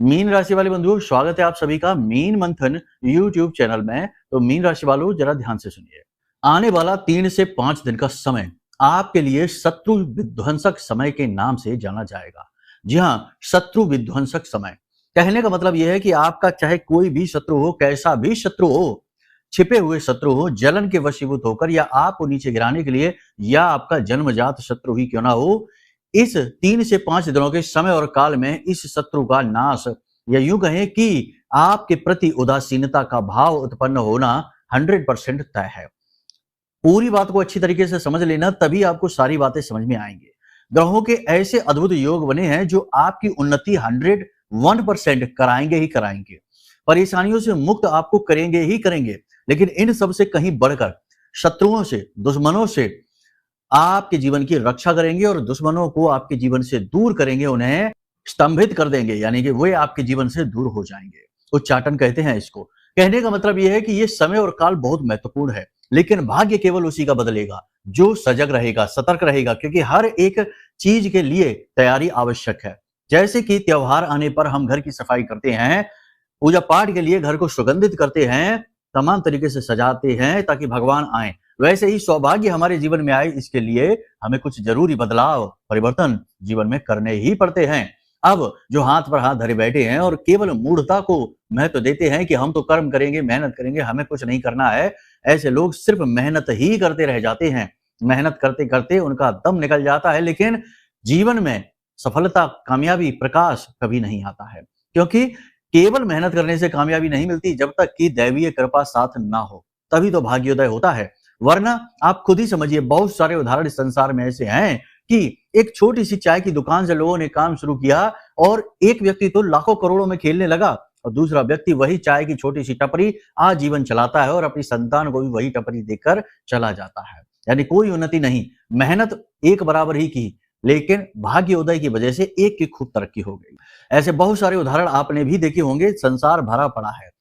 Mean राशि वाले बंधुओं, स्वागत है आप सभी का मीन मंथन यूट्यूब चैनल में। तो मीन राशि वालों, जरा ध्यान से सुनिए। आने वाला 3 से 5 दिन का समय आपके लिए शत्रु विध्वंसक समय के नाम से जाना जाएगा। जी हाँ, शत्रु विध्वंसक समय कहने का मतलब यह है कि आपका चाहे कोई भी शत्रु हो, कैसा भी शत्रु हो, छिपे हुए शत्रु हो, जलन के वशीभूत होकर या आपको नीचे गिराने के लिए, या आपका जन्मजात शत्रु ही क्यों ना हो, इस 3 से 5 दिनों के समय और काल में इस शत्रु का नाश, या यूं कहें कि आपके प्रति उदासीनता का भाव उत्पन्न होना 100% तय है। पूरी बात को अच्छी तरीके से समझ लेना, तभी आपको सारी बातें समझ में आएंगी। ग्रहों के ऐसे अद्भुत योग बने हैं जो आपकी उन्नति 101% कराएंगे ही कराएंगे, परेशानियों से मुक्त आपको करेंगे ही करेंगे। लेकिन इन सब से कहीं बढ़कर शत्रुओं से, दुश्मनों से आपके जीवन की रक्षा करेंगे और दुश्मनों को आपके जीवन से दूर करेंगे, उन्हें स्तंभित कर देंगे, यानी कि वे आपके जीवन से दूर हो जाएंगे। उच्चाटन कहते हैं इसको। कहने का मतलब यह है कि यह समय और काल बहुत महत्वपूर्ण है, लेकिन भाग्य केवल उसी का बदलेगा जो सजग रहेगा, सतर्क रहेगा, क्योंकि हर एक चीज के लिए तैयारी आवश्यक है। जैसे कि त्योहार आने पर हम घर की सफाई करते हैं, पूजा पाठ के लिए घर को सुगंधित करते हैं, तमाम तरीके से सजाते हैं ताकि भगवान आए, वैसे ही सौभाग्य हमारे जीवन में आए, इसके लिए हमें कुछ जरूरी बदलाव, परिवर्तन जीवन में करने ही पड़ते हैं। अब जो हाथ पर हाथ धरे बैठे हैं और केवल मूढ़ता को महत्व देते हैं कि हम तो कर्म करेंगे, मेहनत करेंगे, हमें कुछ नहीं करना है, ऐसे लोग सिर्फ मेहनत ही करते रह जाते हैं। मेहनत करते करते उनका दम निकल जाता है, लेकिन जीवन में सफलता, कामयाबी, प्रकाश कभी नहीं आता है। क्योंकि केवल मेहनत करने से कामयाबी नहीं मिलती, जब तक कि दैवीय कृपा साथ ना हो, तभी तो भाग्योदय होता है। वरना आप खुद ही समझिए, बहुत सारे उदाहरण इस संसार में ऐसे हैं कि एक छोटी सी चाय की दुकान से लोगों ने काम शुरू किया और एक व्यक्ति तो लाखों करोड़ों में खेलने लगा और दूसरा व्यक्ति वही चाय की छोटी सी टपरी आजीवन चलाता है और अपनी संतान को भी वही टपरी देकर चला जाता है। यानी कोई उन्नति नहीं, मेहनत एक बराबर ही की, लेकिन भाग्योदय की वजह से एक की खूब तरक्की हो गई। ऐसे बहुत सारे उदाहरण आपने भी देखे होंगे, संसार भरा पड़ा है।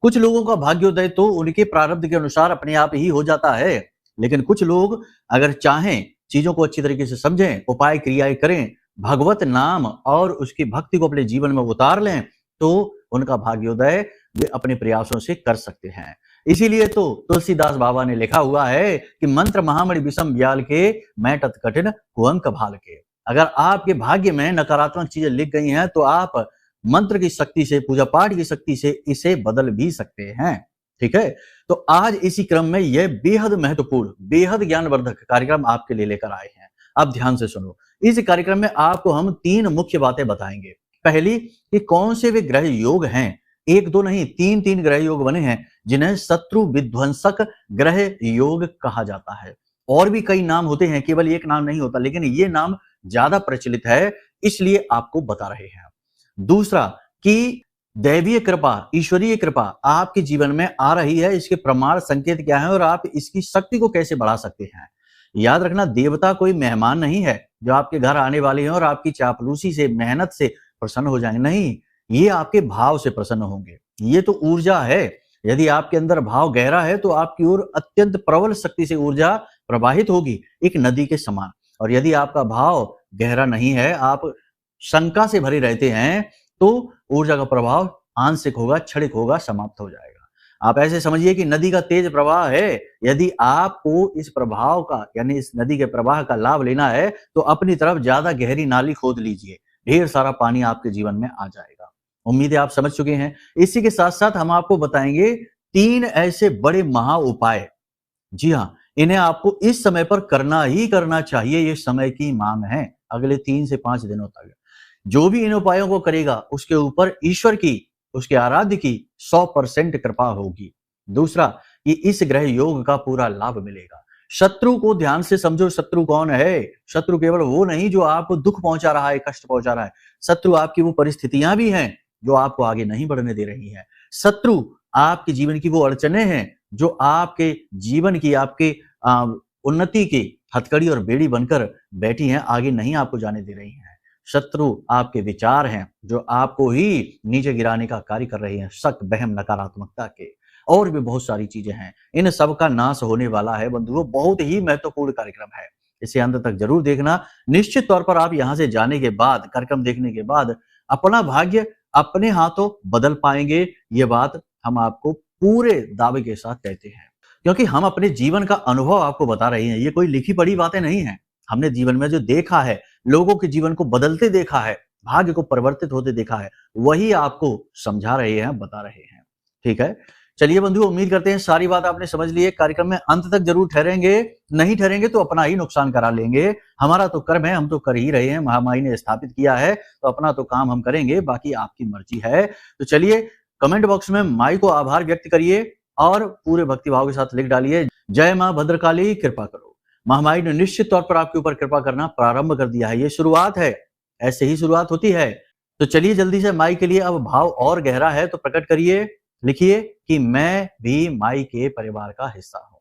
कुछ लोगों का भाग्योदय तो उनके प्रारब्ध के अनुसार अपने आप ही हो जाता है, लेकिन कुछ लोग अगर चाहें, चीजों को अच्छी तरीके से समझें, उपाय क्रियाएं करें, भगवत नाम और उसकी भक्ति को अपने जीवन में उतार लें, तो उनका भाग्योदय वे अपने प्रयासों से कर सकते हैं। इसीलिए तो तुलसीदास बाबा ने लिखा हुआ है कि मंत्र महामणि विषम ब्याल के, मैटत कठिन कुअंक भाल के। अगर आपके भाग्य में नकारात्मक चीजें लिख गई हैं तो आप मंत्र की शक्ति से, पूजा पाठ की शक्ति से इसे बदल भी सकते हैं। ठीक है, तो आज इसी क्रम में यह बेहद महत्वपूर्ण, बेहद ज्ञानवर्धक कार्यक्रम आपके लिए लेकर आए हैं। अब ध्यान से सुनो। इस कार्यक्रम में आपको हम 3 मुख्य बातें बताएंगे। पहली कि कौन से वे ग्रह योग हैं, एक दो नहीं, 3 ग्रह योग बने हैं जिन्हें शत्रु विध्वंसक ग्रह योग कहा जाता है। और भी कई नाम होते हैं, केवल एक नाम नहीं होता, लेकिन ये नाम ज्यादा प्रचलित है, इसलिए आपको बता रहे हैं। दूसरा कि दैवीय कृपा, ईश्वरीय कृपा आपके जीवन में आ रही है, इसके प्रमाण संकेत क्या है और आप इसकी शक्ति को कैसे बढ़ा सकते हैं। याद रखना, देवता कोई मेहमान नहीं है जो आपके घर आने वाले हैं और आपकी चापलूसी से, मेहनत से प्रसन्न हो जाएंगे। नहीं, ये आपके भाव से प्रसन्न होंगे। ये तो ऊर्जा है। यदि आपके अंदर भाव गहरा है तो आपकी ओर अत्यंत प्रबल शक्ति से ऊर्जा प्रवाहित होगी, एक नदी के समान। और यदि आपका भाव गहरा नहीं है, आप शंका से भरे रहते हैं, तो ऊर्जा का प्रभाव आंशिक होगा, क्षणिक होगा, समाप्त हो जाएगा। आप ऐसे समझिए कि नदी का तेज प्रवाह है। यदि आपको इस प्रभाव का, यानी इस नदी के प्रवाह का लाभ लेना है, तो अपनी तरफ ज्यादा गहरी नाली खोद लीजिए, ढेर सारा पानी आपके जीवन में आ जाएगा। उम्मीद है आप समझ चुके हैं। इसी के साथ साथ हम आपको बताएंगे 3 ऐसे बड़े महा उपाय। जी हाँ, इन्हें आपको इस समय पर करना ही करना चाहिए। ये समय की मांग है। अगले 3 से 5 दिनों तक जो भी इन उपायों को करेगा, उसके ऊपर ईश्वर की, उसके आराध्य की 100% कृपा होगी। दूसरा कि इस ग्रह योग का पूरा लाभ मिलेगा। शत्रु को ध्यान से समझो। शत्रु कौन है? शत्रु केवल वो नहीं जो आपको दुख पहुंचा रहा है, कष्ट पहुंचा रहा है। शत्रु आपकी वो परिस्थितियां भी हैं जो आपको आगे नहीं बढ़ने दे रही हैं। शत्रु आपके जीवन की वो अड़चने हैं जो आपके जीवन की, आपके उन्नति की हथकड़ी और बेड़ी बनकर बैठी हैं, आगे नहीं आपको जाने दे रही हैं। शत्रु आपके विचार हैं जो आपको ही नीचे गिराने का कार्य कर रहे हैं, शक, वहम, नकारात्मकता के, और भी बहुत सारी चीजें हैं। इन सब का नाश होने वाला है बंधुओं। बहुत ही महत्वपूर्ण कार्यक्रम है, इसे अंत तक जरूर देखना। निश्चित तौर पर आप यहां से जाने के बाद, कार्यक्रम देखने के बाद अपना भाग्य अपने हाथों बदल पाएंगे। ये बात हम आपको पूरे दावे के साथ कहते हैं, क्योंकि हम अपने जीवन का अनुभव आपको बता रहे हैं। ये कोई लिखी पढ़ी बातें नहीं है। हमने जीवन में जो देखा है, लोगों के जीवन को बदलते देखा है, भाग्य को परिवर्तित होते देखा है, वही आपको समझा रहे हैं, बता रहे हैं। ठीक है, चलिए बंधु, उम्मीद करते हैं सारी बात आपने समझ ली है। कार्यक्रम में अंत तक जरूर ठहरेंगे, नहीं ठहरेंगे तो अपना ही नुकसान करा लेंगे। हमारा तो कर्म है, हम तो कर ही रहे हैं, महामाई ने स्थापित किया है, तो अपना तो काम हम करेंगे, बाकी आपकी मर्जी है। तो चलिए, कमेंट बॉक्स में माई को आभार व्यक्त करिए और पूरे भक्तिभाव के साथ लिख डालिए, जय मां भद्रकाली, कृपा करो। महामाई ने निश्चित तौर पर आपके ऊपर कृपा करना प्रारंभ कर दिया है। ये शुरुआत है, ऐसे ही शुरुआत होती है। तो चलिए जल्दी से माई के लिए अब भाव और गहरा है तो प्रकट करिए, लिखिए कि मैं भी माई के परिवार का हिस्सा हूं।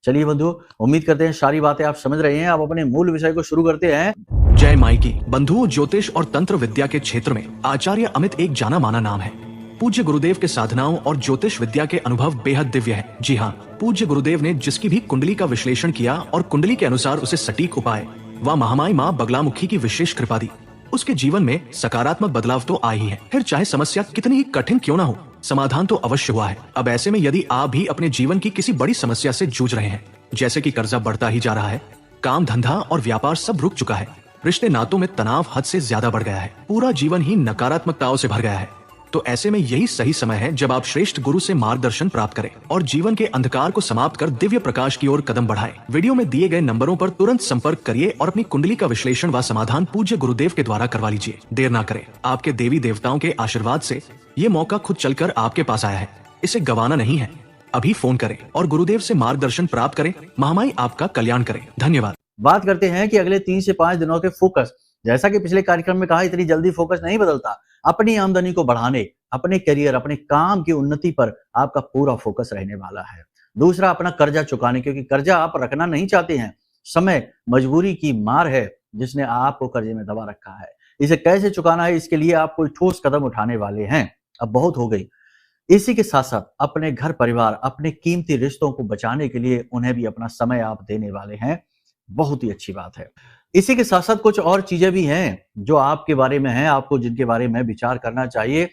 चलिए बंधु, उम्मीद करते हैं सारी बातें आप समझ रहे हैं। अब अपने मूल विषय को शुरू करते हैं। जय माई की। बंधुओं, ज्योतिष और तंत्र विद्या के क्षेत्र में आचार्य अमित एक जाना माना नाम है। पूज्य गुरुदेव के साधनाओं और ज्योतिष विद्या के अनुभव बेहद दिव्य है। जी हाँ, पूज्य गुरुदेव ने जिसकी भी कुंडली का विश्लेषण किया और कुंडली के अनुसार उसे सटीक उपाय व महामाई माँ बगलामुखी की विशेष कृपा दी, उसके जीवन में सकारात्मक बदलाव तो आ ही है। फिर चाहे समस्या कितनी ही कठिन क्यों ना हो, समाधान तो अवश्य हुआ है। अब ऐसे में यदि आप भी अपने जीवन की किसी बड़ी समस्या से जूझ रहे हैं, जैसे कि कर्जा बढ़ता ही जा रहा है, काम धंधा और व्यापार सब रुक चुका है, रिश्ते नातों में तनाव हद से ज्यादा बढ़ गया है, पूरा जीवन ही नकारात्मकताओं से भर गया है, तो ऐसे में यही सही समय है जब आप श्रेष्ठ गुरु से मार्गदर्शन प्राप्त करें और जीवन के अंधकार को समाप्त कर दिव्य प्रकाश की ओर कदम बढ़ाएं। वीडियो में दिए गए नंबरों पर तुरंत संपर्क करिए और अपनी कुंडली का विश्लेषण व समाधान पूज्य गुरुदेव के द्वारा करवा लीजिए। देर ना करें, आपके देवी देवताओं के आशीर्वाद से ये मौका खुद चलकर आपके पास आया है, इसे गंवाना नहीं है। अभी फोन करें और गुरुदेव से मार्गदर्शन प्राप्त करें। महामाई आपका कल्याण करें। धन्यवाद। बात करते हैं कि अगले 3 से 5 दिनों के फोकस। जैसा कि पिछले कार्यक्रम में कहा, इतनी जल्दी फोकस नहीं बदलता। अपनी आमदनी को बढ़ाने, अपने करियर, अपने काम की उन्नति पर आपका पूरा फोकस रहने वाला है। दूसरा, अपना कर्जा चुकाने, क्योंकि कर्जा आप रखना नहीं चाहते हैं। समय मजबूरी की मार है जिसने आपको कर्जे में दबा रखा है। इसे कैसे चुकाना है, इसके लिए आप कोई ठोस कदम उठाने वाले हैं। अब बहुत हो गई। इसी के साथ साथ अपने घर परिवार, अपने कीमती रिश्तों को बचाने के लिए उन्हें भी अपना समय आप देने वाले हैं। बहुत ही अच्छी बात है। इसी के साथ साथ कुछ और चीजें भी हैं जो आपके बारे में हैं, आपको जिनके बारे में विचार करना चाहिए।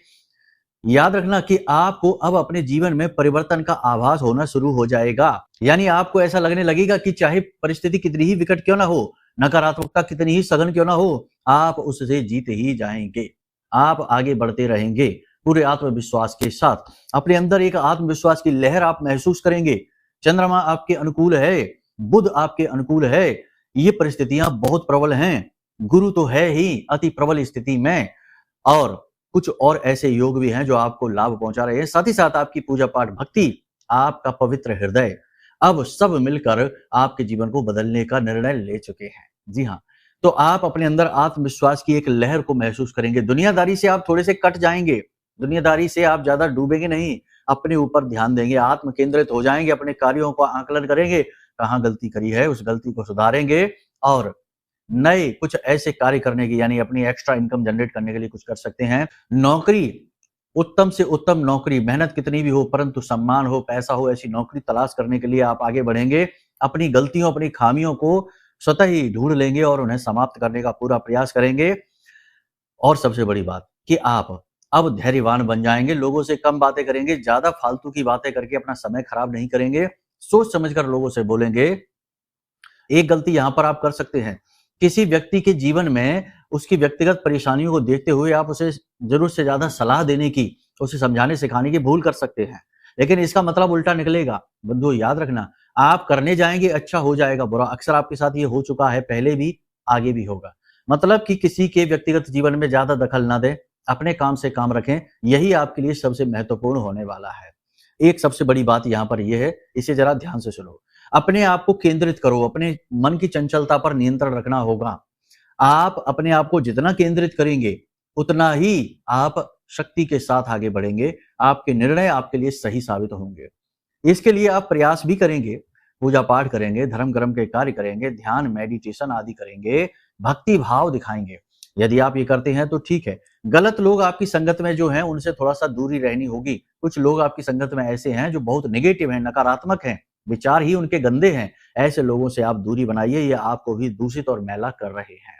याद रखना कि आपको अब अपने जीवन में परिवर्तन का आभास होना शुरू हो जाएगा। यानी आपको ऐसा लगने लगेगा कि चाहे परिस्थिति कितनी ही विकट क्यों ना हो, नकारात्मकता कितनी ही सघन क्यों ना हो, आप उससे जीत ही जाएंगे। आप आगे बढ़ते रहेंगे पूरे आत्मविश्वास के साथ। अपने अंदर एक आत्मविश्वास की लहर आप महसूस करेंगे। चंद्रमा आपके अनुकूल है, बुध आपके अनुकूल है। ये परिस्थितियां बहुत प्रबल हैं। गुरु तो है ही अति प्रबल स्थिति में, और कुछ और ऐसे योग भी हैं जो आपको लाभ पहुंचा रहे हैं। साथ ही साथ आपकी पूजा पाठ, भक्ति, आपका पवित्र हृदय, अब सब मिलकर आपके जीवन को बदलने का निर्णय ले चुके हैं। जी हाँ, तो आप अपने अंदर आत्मविश्वास की एक लहर को महसूस करेंगे। दुनियादारी से आप थोड़े से कट जाएंगे। दुनियादारी से आप ज्यादा डूबेंगे नहीं, अपने ऊपर ध्यान देंगे, आत्म केंद्रित हो जाएंगे, अपने कार्यों का आकलन करेंगे, कहाँ गलती करी है उस गलती को सुधारेंगे और नए कुछ ऐसे कार्य करने की, यानी अपनी एक्स्ट्रा इनकम जनरेट करने के लिए कुछ कर सकते हैं। नौकरी, उत्तम से उत्तम नौकरी, मेहनत कितनी भी हो परंतु सम्मान हो, पैसा हो, ऐसी नौकरी तलाश करने के लिए आप आगे बढ़ेंगे। अपनी गलतियों, अपनी खामियों को स्वतः ही ढूंढ लेंगे और उन्हें समाप्त करने का पूरा प्रयास करेंगे। और सबसे बड़ी बात कि आप अब धैर्यवान बन जाएंगे, लोगों से कम बातें करेंगे, ज्यादा फालतू की बातें करके अपना समय खराब नहीं करेंगे, सोच समझकर लोगों से बोलेंगे। एक गलती यहां पर आप कर सकते हैं, किसी व्यक्ति के जीवन में उसकी व्यक्तिगत परेशानियों को देखते हुए आप उसे जरूरत से ज्यादा सलाह देने की, उसे समझाने सिखाने की भूल कर सकते हैं, लेकिन इसका मतलब उल्टा निकलेगा। बंधु याद रखना, आप करने जाएंगे अच्छा हो जाएगा बुरा। अक्सर आपके साथ ये हो चुका है, पहले भी आगे भी होगा। मतलब कि किसी के व्यक्तिगत जीवन में ज्यादा दखल ना दें, अपने काम से काम रखें, यही आपके लिए सबसे महत्वपूर्ण होने वाला है। एक सबसे बड़ी बात यहां पर यह है, इसे जरा ध्यान से सुनो। अपने आप को केंद्रित करो, अपने मन की चंचलता पर नियंत्रण रखना होगा। आप अपने आप को जितना केंद्रित करेंगे उतना ही आप शक्ति के साथ आगे बढ़ेंगे, आपके निर्णय आपके लिए सही साबित होंगे। इसके लिए आप प्रयास भी करेंगे, पूजा पाठ करेंगे, धर्म कर्म के कार्य करेंगे, ध्यान मेडिटेशन आदि करेंगे, भक्ति भाव दिखाएंगे। यदि आप ये करते हैं तो ठीक है। गलत लोग आपकी संगत में जो हैं उनसे थोड़ा सा दूरी रहनी होगी। कुछ लोग आपकी संगत में ऐसे हैं जो बहुत नेगेटिव हैं, नकारात्मक हैं, विचार ही उनके गंदे हैं। ऐसे लोगों से आप दूरी बनाइए, ये आपको भी दूषित और मैला कर रहे हैं।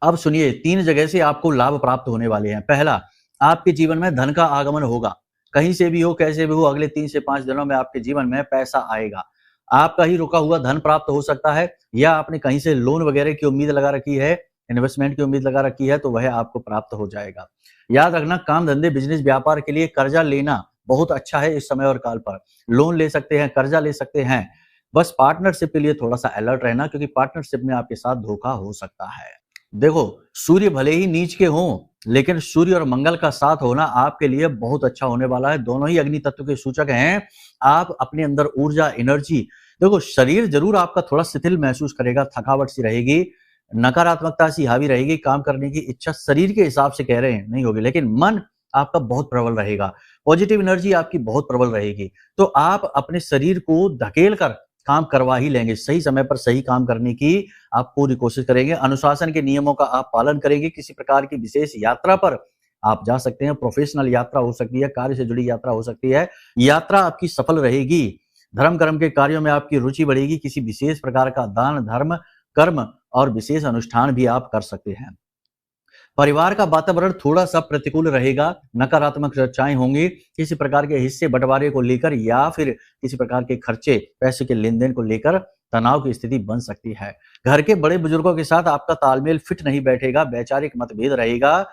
अब सुनिए, 3 जगह से आपको लाभ प्राप्त होने वाले हैं। पहला, आपके जीवन में धन का आगमन होगा। कहीं से भी हो, कैसे भी हो, अगले 3 से 5 दिनों में आपके जीवन में पैसा आएगा। आपका ही रुका हुआ धन प्राप्त हो सकता है, या आपने कहीं से लोन वगैरह की उम्मीद लगा रखी है, इन्वेस्टमेंट की उम्मीद लगा रखी है, तो वह आपको प्राप्त हो जाएगा। याद रखना, काम धंधे, बिजनेस, व्यापार के लिए कर्जा लेना बहुत अच्छा है इस समय और काल पर। लोन ले सकते हैं, कर्जा ले सकते हैं। बस पार्टनरशिप के लिए थोड़ा-सा अलर्ट रहना, क्योंकि पार्टनरशिप में आपके साथ धोखा हो सकता है। देखो, सूर्य भले ही नीच के हों, लेकिन सूर्य और मंगल का साथ होना आपके लिए बहुत अच्छा होने वाला है। दोनों ही अग्नि तत्व के सूचक हैं। आप अपने अंदर ऊर्जा, एनर्जी, देखो शरीर ज़रूर आपका थोड़ा शिथिल महसूस करेगा, थकावट सी रहेगी, नकारात्मकता सी हावी रहेगी, काम करने की इच्छा शरीर के हिसाब से कह रहे हैं नहीं होगी, लेकिन मन आपका बहुत प्रबल रहेगा, पॉजिटिव एनर्जी आपकी बहुत प्रबल रहेगी। तो आप अपने शरीर को धकेल कर काम करवा ही लेंगे। सही समय पर सही काम करने की आप पूरी कोशिश करेंगे। अनुशासन के नियमों का आप पालन करेंगे। किसी प्रकार की विशेष यात्रा पर आप जा सकते हैं। प्रोफेशनल यात्रा हो सकती है, कार्य से जुड़ी यात्रा हो सकती है। यात्रा आपकी सफल रहेगी। धर्म कर्म के कार्यों में आपकी रुचि बढ़ेगी। किसी विशेष प्रकार का दान, धर्म, कर्म और विशेष अनुष्ठान भी आप कर सकते हैं। परिवार का वातावरण थोड़ा-सा प्रतिकूल रहेगा, नकारात्मक चर्चाएँ होंगी, किसी प्रकार के हिस्से बँटवारे को लेकर या फिर किसी प्रकार के खर्चे, पैसे के लेन-देन को लेकर तनाव की स्थिति बन सकती है। घर के बड़े बुजुर्गों के साथ आपका तालमेल फिट नहीं बैठेगा, वैचारिक मतभेद रहेगा।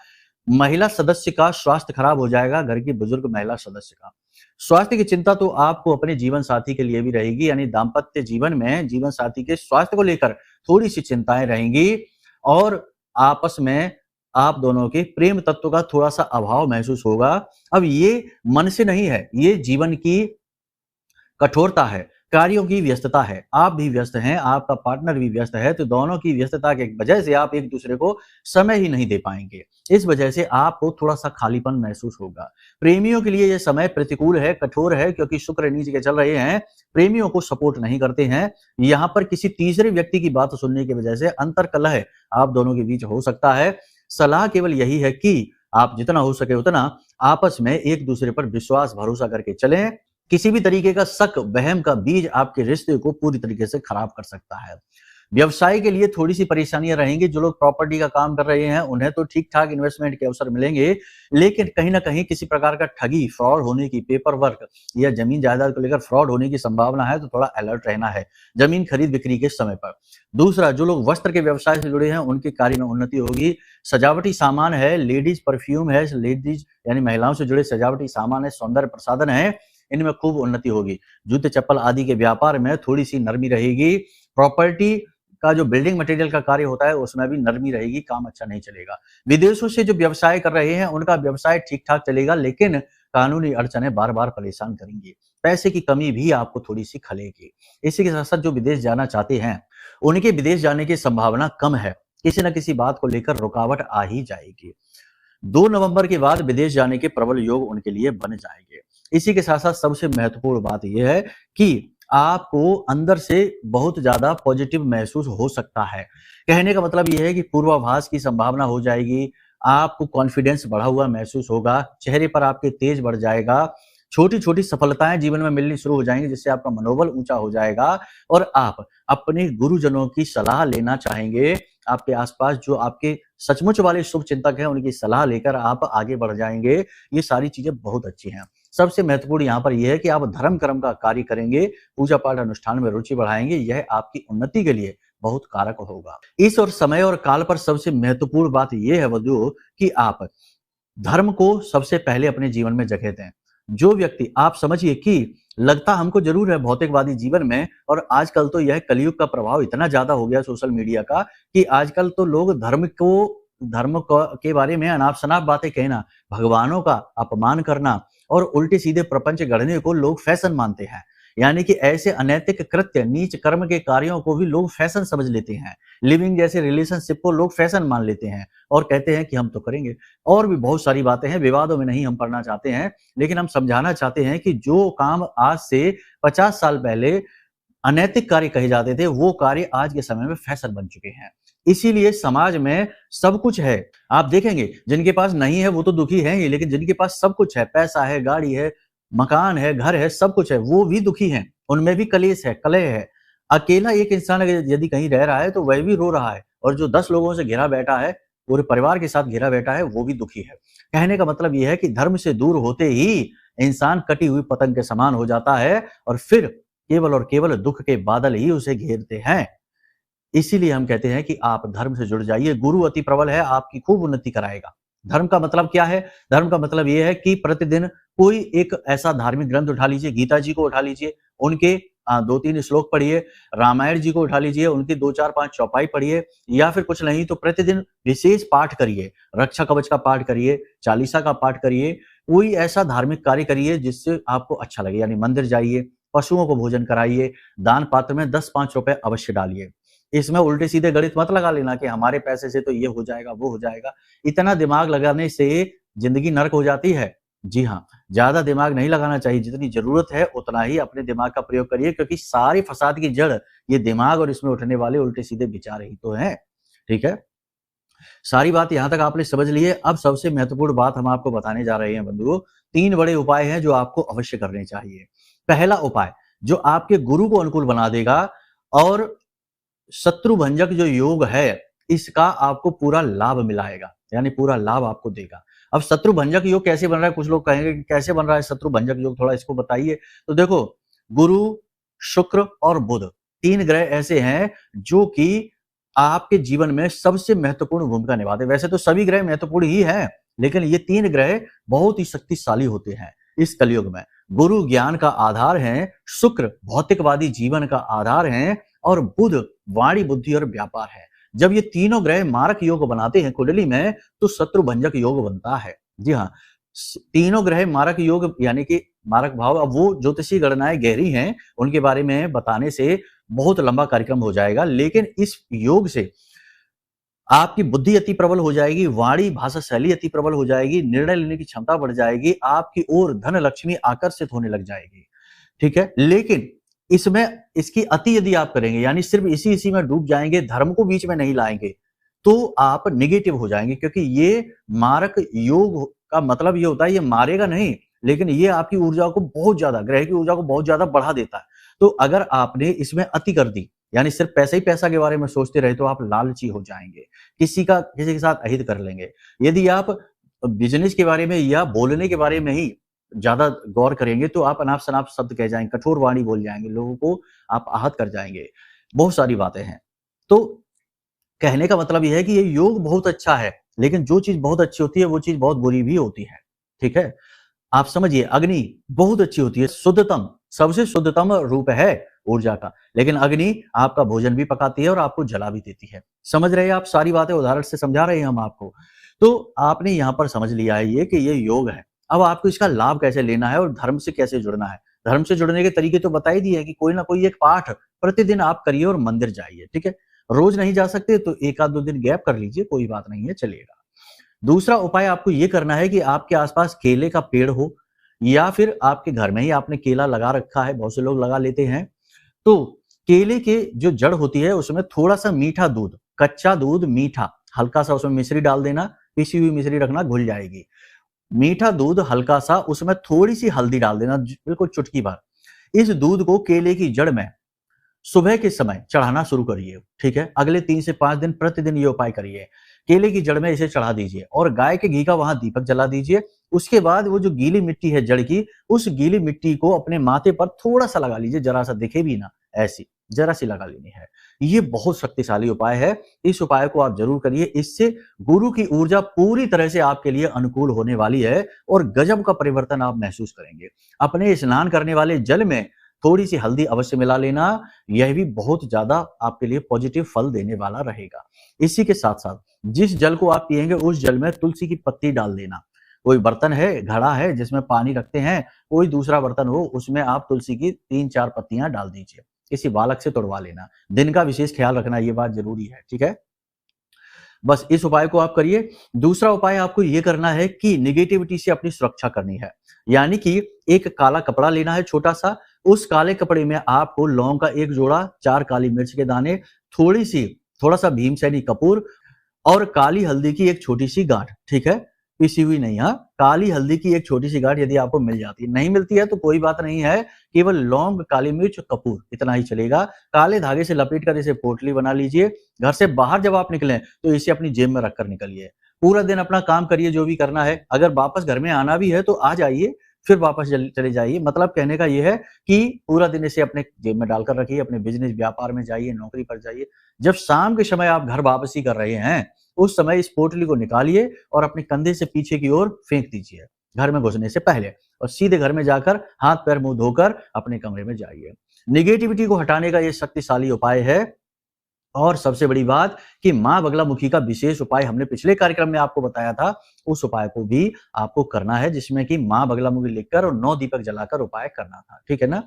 महिला सदस्य का स्वास्थ्य खराब हो जाएगा, घर की बुजुर्ग महिला सदस्य का। स्वास्थ्य की चिंता तो आपको अपने जीवन साथी के लिए भी रहेगी, यानी दाम्पत्य जीवन में जीवन साथी के स्वास्थ्य को लेकर थोड़ी-सी चिंताएँ रहेंगी और आपस में आप दोनों के प्रेम तत्व का थोड़ा-सा अभाव महसूस होगा। अब ये मन से नहीं है, ये जीवन की कठोरता है, कार्यों की व्यस्तता है। आप भी व्यस्त हैं, आपका पार्टनर भी व्यस्त है, तो दोनों की व्यस्तता की वजह से आप एक-दूसरे को समय ही नहीं दे पाएँगे। इस वजह से आपको थोड़ा-सा खालीपन महसूस होगा। प्रेमियों के लिए ये समय प्रतिकूल है, कठोर है, क्योंकि शुक्र नीच के चल रहे हैं, प्रेमियों को सपोर्ट नहीं करते हैं। यहाँ पर किसी तीसरे व्यक्ति की बात सुनने की वजह से अंतर्कलह आप दोनों के बीच हो सकता है। सलाह केवल यही है कि आप जितना हो सके उतना आपस में एक-दूसरे पर विश्वास, भरोसा करके चलें। किसी भी तरीके का शक, वहम का बीज आपके रिश्ते को पूरी तरीके से खराब कर सकता है। व्यवसाय के लिए थोड़ी-सी परेशानियाँ रहेंगी। जो लोग प्रॉपर्टी का काम कर रहे हैं, उन्हें तो ठीक-ठाक इन्वेस्टमेंट के अवसर मिलेंगे, लेकिन कहीं न कहीं किसी प्रकार का ठगी, फ्रॉड होने की, पेपर वर्क या ज़मीन-जायदाद को लेकर फ्रॉड होने की संभावना है, तो थोड़ा अलर्ट रहना है, ज़मीन खरीद-बिक्री के समय पर। दूसरा, जो लोग वस्त्र के व्यवसाय से जुड़े हैं, उनके कार्य में उन्नति होगी। सजावटी सामान है, लेडीज़ परफ्यूम है, लेडीज़ यानी महिलाओं से जुड़े सजावटी सामान है, सौंदर्य प्रसाधन है, इनमें खूब उन्नति होगी। जूते-चप्पल आदि के व्यापार में थोड़ी-सी नरमी रहेगी। प्रॉपर्टी का जो बिल्डिंग मटेरियल का कार्य होता है, उसमें भी नरमी रहेगी, काम अच्छा नहीं चलेगा। विदेशों से जो व्यवसाय कर रहे हैं, उनका व्यवसाय ठीक-ठाक चलेगा, लेकिन कानूनी अड़चनें बार-बार परेशान करेंगी। पैसे की कमी भी आपको थोड़ी-सी खलेगी। इसी के साथ-साथ जो विदेश जाना चाहते हैं, उनके विदेश जाने की संभावना कम है। किसी न किसी बात को लेकर रुकावट आ ही जाएगी। 2 नवंबर के बाद विदेश जाने के प्रबल योग उनके लिए बन जाएंगे। इसी के साथ-साथ सबसे महत्वपूर्ण बात यह है कि आपको अंदर से बहुत ज़्यादा पॉजिटिव महसूस हो सकता है। कहने का मतलब ये है कि पूर्वाभास की संभावना हो जाएगी, आपको कॉन्फिडेंस बढ़ा हुआ महसूस होगा, चेहरे पर आपके तेज बढ़ जाएगा, छोटी-छोटी सफलताएँ जीवन में मिलनी शुरू हो जाएँगी, जिससे आपका मनोबल ऊँचा हो जाएगा और आप अपने गुरुजनों की सलाह लेना चाहेंगे। आपके आस-पास जो आपके सचमुच वाले शुभचिंतक हैं, उनकी सलाह लेकर आप आगे बढ़ जाएँगे। ये सारी चीज़ें बहुत अच्छी हैं। सबसे महत्वपूर्ण यहाँ पर यह है कि आप धर्म कर्म का कार्य करेंगे, पूजा पाठ अनुष्ठान में रुचि बढ़ाएँगे, यह आपकी उन्नति के लिए बहुत कारक होगा। इस और समय और काल पर सबसे महत्वपूर्ण बात ये है वधु कि आप धर्म को सबसे पहले अपने जीवन में जगह दें। जो व्यक्ति आप समझिए कि लगता हमको ज़रूर है भौतिकवादी जीवन में, और आजकल तो यह कलयुग का प्रभाव इतना ज़्यादा हो गया सोशल मीडिया का कि आजकल तो लोग धर्म के बारे में अनाप-शनाप बातें कहना, भगवानों का अपमान करना और उल्टे-सीधे प्रपंच गढ़ने को लोग फैशन मानते हैं। यानी कि ऐसे अनैतिक कृत्य, नीच कर्म के कार्यों को भी लोग फैशन समझ लेते हैं। लिविंग जैसे रिलेशनशिप को लोग फैशन मान लेते हैं और कहते हैं कि हम तो करेंगे। और भी बहुत सारी बातें हैं, विवादों में नहीं हम पड़ना चाहते हैं, लेकिन हम समझाना चाहते हैं कि जो काम आज से 50 साल पहले अनैतिक कार्य कहे जाते थे, वो कार्य आज के समय में फैशन बन चुके हैं। इसीलिए समाज में सब कुछ है। आप देखेंगे जिनके पास नहीं है वो तो दुखी हैं ही, लेकिन जिनके पास सब कुछ है, पैसा है, गाड़ी है, मकान है, घर है, सब कुछ है, वो भी दुखी हैं। उनमें भी कलेश है, कलह है। अकेला एक इंसान अगर यदि कहीं रह रहा है तो वह भी रो रहा है, और जो 10 लोगों से घिरा बैठा है पूरे परिवार के साथ घिरा बैठा है, वो भी दुखी है। कहने का मतलब ये है कि धर्म से दूर होते ही इंसान कटी हुई पतंग के समान हो जाता है और फिर केवल और केवल दुख के बादल ही उसे घेरते हैं। इसीलिए हम कहते हैं कि आप धर्म से जुड़ जाइए। गुरु अति प्रबल है, आपकी खूब उन्नति कराएगा। धर्म का मतलब क्या है? धर्म का मतलब ये है कि प्रतिदिन कोई एक ऐसा धार्मिक ग्रंथ उठा लीजिए, गीता जी को उठा लीजिए, उनके 2-3 श्लोक पढ़िए, रामायण जी को उठा लीजिए, उनकी 2, 4, 5 चौपाई पढ़िए, या फिर कुछ नहीं तो प्रतिदिन विशेष पाठ करिए, रक्षा कवच का पाठ करिए, चालीसा का पाठ करिए, कोई ऐसा धार्मिक कार्य करिए जिससे आपको अच्छा लगे, यानी मंदिर जाइए, पशुओं को भोजन कराइए, दान पात्र में 10-5 रुपए अवश्य डालिए। इसमें उल्टे सीधे गणित मत लगा लेना कि हमारे पैसे से तो ये हो जाएगा, वो हो जाएगा। इतना दिमाग लगाने से जिंदगी नर्क हो जाती है। जी हाँ, ज्यादा दिमाग नहीं लगाना चाहिए, जितनी जरूरत है उतना ही अपने दिमाग का प्रयोग करिए, क्योंकि सारे फसाद की जड़ ये दिमाग और इसमें उठने वाले उल्टे सीधे विचार ही तो हैं। ठीक है, सारी बात यहां तक आपने समझ ली है। अब सबसे महत्वपूर्ण बात हम आपको बताने जा रहे हैं बंधुओं। 3 बड़े उपाय हैं जो आपको अवश्य करने चाहिए। पहला उपाय जो आपके गुरु को अनुकूल बना देगा और शत्रु भंजक जो योग है, इसका आपको पूरा लाभ मिलाएगा, यानी पूरा लाभ आपको देगा। अब शत्रु भंजक योग कैसे बन रहा है? कुछ लोग कहेंगे कि कैसे बन रहा है शत्रु भंजक योग, थोड़ा इसको बताइए। तो देखो, गुरु, शुक्र और बुध 3 ग्रह ऐसे हैं जो कि आपके जीवन में सबसे महत्वपूर्ण भूमिका निभाते हैं। वैसे तो सभी ग्रह महत्वपूर्ण ही हैं, लेकिन ये 3 ग्रह बहुत ही शक्तिशाली होते हैं इस कलयुग में। गुरु ज्ञान का आधार है, शुक्र भौतिकवादी जीवन का आधार है और बुध वाणी, बुद्धि और व्यापार है। जब ये तीनों ग्रह मारक योग बनाते हैं कुंडली में, तो शत्रु भंजक योग बनता है। जी हाँ, तीनों ग्रह मारक योग यानी कि मारक भाव। अब वो ज्योतिषी गणनाएं गहरी हैं, उनके बारे में बताने से बहुत लंबा कार्यक्रम हो जाएगा, लेकिन इस योग से आपकी बुद्धि अति प्रबल हो जाएगी, वाणी भाषा शैली अति प्रबल हो जाएगी, निर्णय लेने की क्षमता बढ़ जाएगी, आपकी ओर धन लक्ष्मी आकर्षित होने लग जाएगी। ठीक है, लेकिन इसमें इसकी अति यदि आप करेंगे, यानी सिर्फ इसी में डूब जाएंगे, धर्म को बीच में नहीं लाएंगे, तो आप निगेटिव हो जाएंगे। क्योंकि ये मारक योग का मतलब ये होता है, ये मारेगा नहीं, लेकिन ये आपकी ऊर्जा को बहुत ज्यादा, ग्रह की ऊर्जा को बहुत ज्यादा बढ़ा देता है। तो अगर आपने इसमें अति कर दी, यानी सिर्फ पैसा ही पैसा के बारे में सोचते रहे, तो आप लालची हो जाएंगे, किसी के साथ अहित कर लेंगे। यदि आप बिजनेस के बारे में या बोलने के बारे में ही ज्यादा गौर करेंगे, तो आप अनाप शनाप शब्द कह जाएंगे, कठोर वाणी बोल जाएंगे, लोगों को आप आहत कर जाएंगे। बहुत सारी बातें हैं। तो कहने का मतलब यह है कि ये योग बहुत अच्छा है, लेकिन जो चीज बहुत अच्छी होती है वो चीज बहुत बुरी भी होती है। ठीक है, आप समझिए, अग्नि बहुत अच्छी होती है, शुद्धतम, सबसे शुद्धतम रूप है ऊर्जा का, लेकिन अग्नि आपका भोजन भी पकाती है और आपको जला भी देती है। समझ रहे हैं आप? सारी बातें उदाहरण से समझा रहे हैं हम आपको। तो आपने यहां पर समझ लिया है ये कि ये योग है। अब आपको इसका लाभ कैसे लेना है और धर्म से कैसे जुड़ना है। धर्म से जुड़ने के तरीके तो बता ही दिए हैं कि कोई ना कोई एक पाठ प्रतिदिन आप करिए और मंदिर जाइए। ठीक है, रोज नहीं जा सकते तो 1-2 दिन गैप कर लीजिए, कोई बात नहीं है, चलेगा। दूसरा उपाय आपको ये करना है कि आपके आसपास केले का पेड़ हो, या फिर आपके घर में ही आपने केला लगा रखा है, बहुत से लोग लगा लेते हैं। तो केले के जो जड़ होती है उसमें थोड़ा सा मीठा दूध, कच्चा दूध मीठा, हल्का सा उसमें मिश्री डाल देना, पिसी हुई मिश्री रखना, घुल जाएगी। मीठा दूध हल्का सा, उसमें थोड़ी सी हल्दी डाल देना, बिल्कुल चुटकी भर। इस दूध को केले की जड़ में सुबह के समय चढ़ाना शुरू करिए। ठीक है, अगले 3 से 5 दिन प्रतिदिन ये उपाय करिए। केले की जड़ में इसे चढ़ा दीजिए और गाय के घी का वहां दीपक जला दीजिए। उसके बाद वो जो गीली मिट्टी है जड़ की, उस गीली मिट्टी को अपने माथे पर थोड़ा सा लगा लीजिए, जरा सा दिखे भी ना, ऐसी जरा सी लगा लेनी है। ये बहुत शक्तिशाली उपाय है, इस उपाय को आप जरूर करिए। इससे गुरु की ऊर्जा पूरी तरह से आपके लिए अनुकूल होने वाली है और गजब का परिवर्तन आप महसूस करेंगे। अपने स्नान करने वाले जल में थोड़ी सी हल्दी अवश्य मिला लेना, यह भी बहुत ज्यादा आपके लिए पॉजिटिव फल देने वाला रहेगा। इसी के साथ साथ जिस जल को आप पिएंगे उस जल में तुलसी की पत्ती डाल देना। कोई बर्तन है, घड़ा है जिसमें पानी रखते हैं, कोई दूसरा बर्तन हो, उसमें आप तुलसी की 3-4 पत्तियां डाल दीजिए, किसी बालक से तोड़वा लेना। दिन का विशेष ख्याल रखना, ये बात जरूरी है। ठीक है, बस इस उपाय को आप करिए। दूसरा उपाय आपको ये करना है कि निगेटिविटी से अपनी सुरक्षा करनी है, यानी कि एक काला कपड़ा लेना है छोटा सा, उस काले कपड़े में आपको लौंग का 1 जोड़ा, 4 काली मिर्च के दाने, थोड़ा सा भीमसेनी कपूर और काली हल्दी की एक छोटी सी गांठ। ठीक है, पिसी हुई नहीं, हाँ, काली हल्दी की एक छोटी सी गांठ यदि आपको मिल जाती है, नहीं मिलती है तो कोई बात नहीं है, केवल लौंग, काली मिर्च, कपूर इतना ही चलेगा। काले धागे से लपेट कर इसे पोटली बना लीजिए। घर से बाहर जब आप निकलें तो इसे अपनी जेब में रखकर निकलिए। पूरा दिन अपना काम करिए जो भी करना है। अगर वापस घर में आना भी है तो आ जाइए, फिर वापस चले जाइए। मतलब कहने का ये है कि पूरा दिन इसे अपने जेब में डालकर रखिए, अपने बिजनेस व्यापार में जाइए, नौकरी पर जाइए। जब शाम के समय आप घर वापसी कर रहे हैं, उस समय इस पोटली को निकालिए और अपने कंधे से पीछे की ओर फेंक दीजिए घर में घुसने से पहले, और सीधे घर में जाकर हाथ पैर मुंह धोकर अपने कमरे में जाइए। निगेटिविटी को हटाने का ये शक्तिशाली उपाय है। और सबसे बड़ी बात कि मां बगलामुखी का विशेष उपाय हमने पिछले कार्यक्रम में आपको बताया था, उस उपाय को भी आपको करना है, जिसमें कि मां बगलामुखी लिखकर और 9 दीपक जलाकर उपाय करना था, ठीक है ना।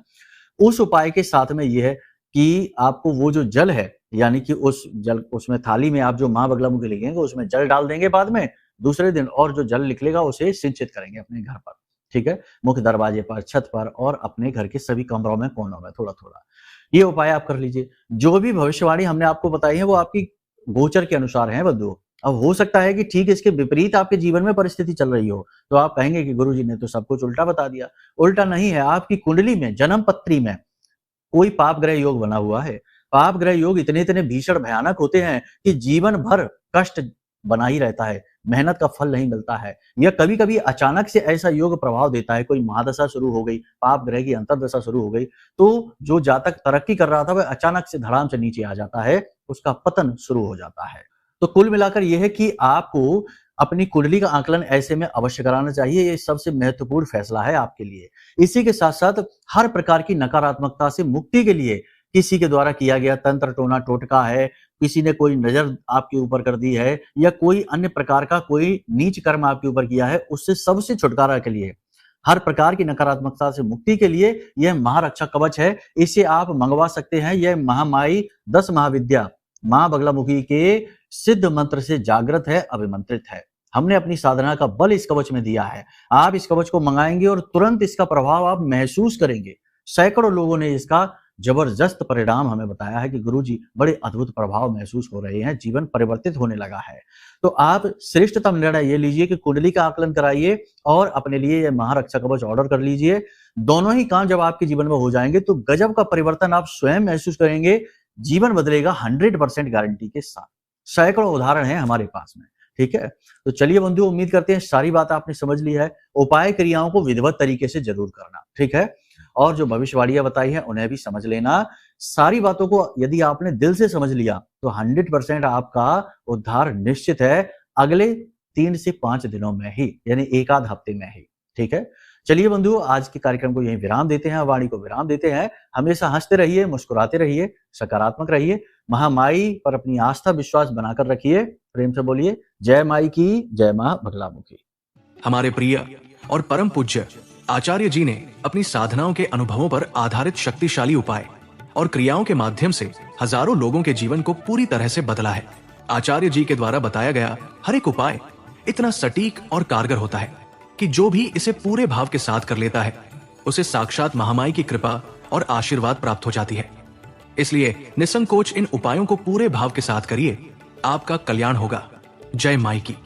उस उपाय के साथ में यह है कि आपको वो जो जल है, यानी कि उस जल, उसमें थाली में आप जो मां बगलामुखी लिखेंगे उसमें जल डाल देंगे बाद में दूसरे दिन, और जो जल निकलेगा उसे सिंचित करेंगे अपने घर पर, ठीक है, मुख्य दरवाजे पर, छत पर और अपने घर के सभी कमरों में, कोनों में थोड़ा थोड़ा। ये उपाय आप कर लीजिए। जो भी भविष्यवाणी हमने आपको बताई है वो आपकी गोचर के अनुसार है बंधुओं। अब हो सकता है कि ठीक इसके विपरीत आपके जीवन में परिस्थिति चल रही हो, तो आप कहेंगे कि गुरुजी ने तो सब कुछ उल्टा बता दिया। उल्टा नहीं है, आपकी कुंडली में, जन्म पत्री में कोई पाप ग्रह योग बना हुआ है। पाप ग्रह योग इतने इतने भीषण भयानक होते हैं कि जीवन भर कष्ट बना ही रहता है, मेहनत का फल नहीं मिलता है। या कभी कभी अचानक से ऐसा योग प्रभाव देता है, कोई महादशा शुरू हो गई, पाप ग्रह की अंतर्दशा शुरू हो गई, तो जो जातक तरक्की कर रहा था वह अचानक से धड़ाम से नीचे आ जाता है, उसका पतन शुरू हो जाता है। तो कुल मिलाकर यह है कि आपको अपनी कुंडली का आकलन ऐसे में अवश्य कराना चाहिए। ये सबसे महत्वपूर्ण फैसला है आपके लिए। इसी के साथ साथ हर प्रकार की नकारात्मकता से मुक्ति के लिए किसी के द्वारा किया गया तंत्र टोना टोटका है, किसी ने कोई नजर आपके ऊपर कर दी है, या कोई अन्य प्रकार का कोई नीच कर्म आपके ऊपर किया है, उससे सबसे छुटकारा के लिए, हर प्रकार की नकारात्मकता से मुक्ति के लिए यह महारक्षा कवच है। इसे आप मंगवा सकते हैं। यह महामाई 10 महाविद्या मां बगलामुखी के सिद्ध मंत्र से जागृत है, अभिमंत्रित है। हमने अपनी साधना का बल इस कवच में दिया है। आप इस कवच को मंगाएंगे और तुरंत इसका प्रभाव आप महसूस करेंगे। सैकड़ों लोगों ने इसका जबरदस्त परिणाम हमें बताया है कि गुरुजी बड़े अद्भुत प्रभाव महसूस हो रहे हैं, जीवन परिवर्तित होने लगा है। तो आप श्रेष्ठतम निर्णय ये लीजिए कि कुंडली का आकलन कराइए और अपने लिए यह महारक्षा कवच ऑर्डर कर लीजिए। दोनों ही काम जब आपके जीवन में हो जाएंगे तो गजब का परिवर्तन आप स्वयं महसूस करेंगे। जीवन बदलेगा 100% गारंटी के साथ। सैकड़ों उदाहरण है हमारे पास में, ठीक है। तो चलिए बंधुओं, उम्मीद करते हैं सारी बात आपने समझ ली है। उपाय क्रियाओं को विधिवत तरीके से जरूर करना, ठीक है, और जो भविष्यवाणियां बताई है उन्हें भी समझ लेना। सारी बातों को यदि आपने दिल से समझ लिया तो 100% आपका उद्धार निश्चित है, अगले 3 से 5 दिनों में ही, यानी एक आध हफ्ते में ही, ठीक है। चलिए बंधुओं, आज के कार्यक्रम को यहीं विराम देते हैं, वाणी को विराम देते हैं। हमेशा हंसते रहिए, मुस्कुराते रहिए, सकारात्मक रहिए, महामाई पर अपनी आस्था विश्वास बनाकर रखिए। प्रेम से बोलिए जय माई की, जय मां बगलामुखी। हमारे प्रिय और परम पूज्य आचार्य जी ने अपनी साधनाओं के अनुभवों पर आधारित शक्तिशाली उपाय और क्रियाओं के माध्यम से हजारों लोगों के जीवन को पूरी तरह से बदला है। आचार्य जी के द्वारा बताया गया हर एक उपाय इतना सटीक और कारगर होता है कि जो भी इसे पूरे भाव के साथ कर लेता है उसे साक्षात महामाई की कृपा और आशीर्वाद प्राप्त हो जाती है। इसलिए निसंकोच इन उपायों को पूरे भाव के साथ करिए, आपका कल्याण होगा। जय माई की।